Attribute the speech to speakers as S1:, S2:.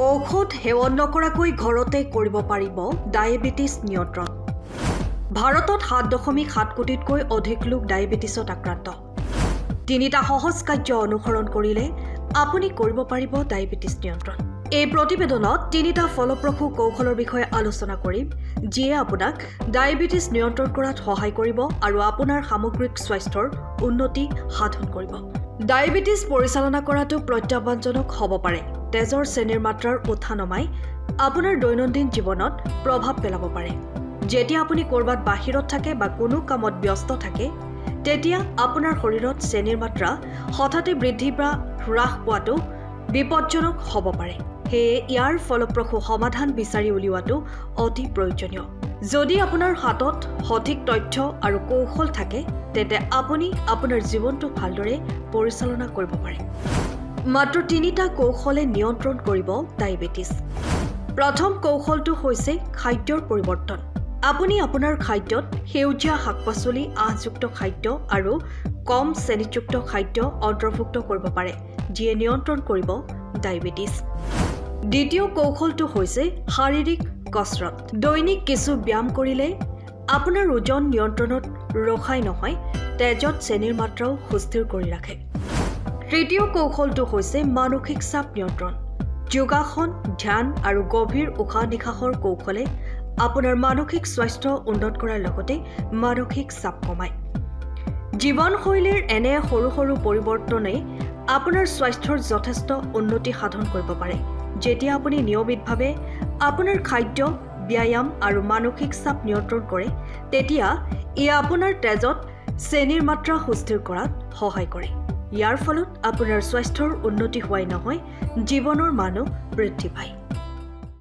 S1: ঔষধ সেৱন নকৰাকৈ ঘৰতে কৰিব পাৰিব ডায়েবেটিছ নিয়ন্ত্ৰণ। ভাৰতত 7.7 কোটিতকৈ অধিক লোক ডায়েবেটিছত আক্ৰান্ত। তিনিটা সহজ কাৰ্য অনুসৰণ কৰিলে আপুনি কৰিব পাৰিব ডায়েবেটিছ নিয়ন্ত্ৰণ। এই প্ৰতিবেদনত তিনিটা ফলপ্ৰসূ কৌশলৰ বিষয়ে আলোচনা কৰিম, যিয়ে আপোনাক ডায়েবেটিছ নিয়ন্ত্ৰণ কৰাত সহায় কৰিব আৰু আপোনাৰ সামগ্ৰিক স্বাস্থ্যৰ উন্নতি সাধন কৰিব। ডায়েবেটিছ পৰিচালনা কৰাটো প্ৰত্যাহ্বানজনক হ'ব পাৰে। তেজৰ চেনিৰ মাত্ৰাৰ উঠা নমাই আপোনাৰ দৈনন্দিন জীৱনত প্ৰভাৱ পেলাব পাৰে। যেতিয়া আপুনি ক'ৰবাত বাহিৰত থাকে বা কোনো কামত ব্যস্ত থাকে, তেতিয়া আপোনাৰ শৰীৰত চেনিৰ মাত্ৰা হঠাতে বৃদ্ধি বা হ্ৰাস পোৱাটো বিপদজনক হ'ব পাৰে। সেয়ে ইয়াৰ ফলপ্ৰসূ সমাধান বিচাৰি উলিওৱাটো অতি প্ৰয়োজনীয়। যদি আপোনাৰ হাতত সঠিক তথ্য আৰু কৌশল থাকে, তেন্তে আপুনি আপোনাৰ জীৱনটো ভালদৰে পৰিচালনা কৰিব পাৰে। মাত্ৰ তিনিটা কৌশলে নিয়ন্ত্ৰণ কৰিব ডায়েবেটিছ। প্ৰথম কৌশলটো হৈছে খাদ্যৰ পৰিৱৰ্তন। আপুনি আপোনাৰ খাদ্যত সেউজীয়া শাক-পাচলি, আঁহযুক্ত খাদ্য আৰু কম চেনিযুক্ত খাদ্য অন্তৰ্ভুক্ত কৰিব পাৰে, যিয়ে নিয়ন্ত্ৰণ কৰিব ডায়েবেটিছ। দ্বিতীয় কৌশলটো হৈছে শাৰীৰিক কচৰৎ। দৈনিক কিছু ব্যায়াম কৰিলে আপোনাৰ ওজন নিয়ন্ত্ৰণত ৰখাই নহয়, তেজত চেনিৰ মাত্ৰাও সুস্থিৰ কৰি ৰাখে। তৃতীয় কৌশলটো হৈছে মানসিক চাপ নিয়ন্ত্ৰণ। যোগাসন, ধ্যান আৰু গভীৰ উশাহ-নিশাহৰ কৌশলে আপোনাৰ মানসিক স্বাস্থ্য উন্নত কৰাৰ লগতে মানসিক চাপ কমায়। জীৱনশৈলীৰ এনে সৰু সৰু পৰিৱৰ্তনে আপোনাৰ স্বাস্থ্যৰ যথেষ্ট উন্নতি সাধন কৰিব পাৰে। যেতিয়া আপুনি নিয়মিতভাৱে আপোনাৰ খাদ্য, ব্যায়াম আৰু মানসিক চাপ নিয়ন্ত্ৰণ কৰে, তেতিয়া ই আপোনাৰ তেজত চেনিৰ মাত্ৰা সুস্থিৰ কৰাত সহায় কৰে। ইয়াৰ ফলত আপোনাৰ স্বাস্থ্যৰ উন্নতি হোৱাই নহয়, জীৱনৰ মানো বৃদ্ধি পায়।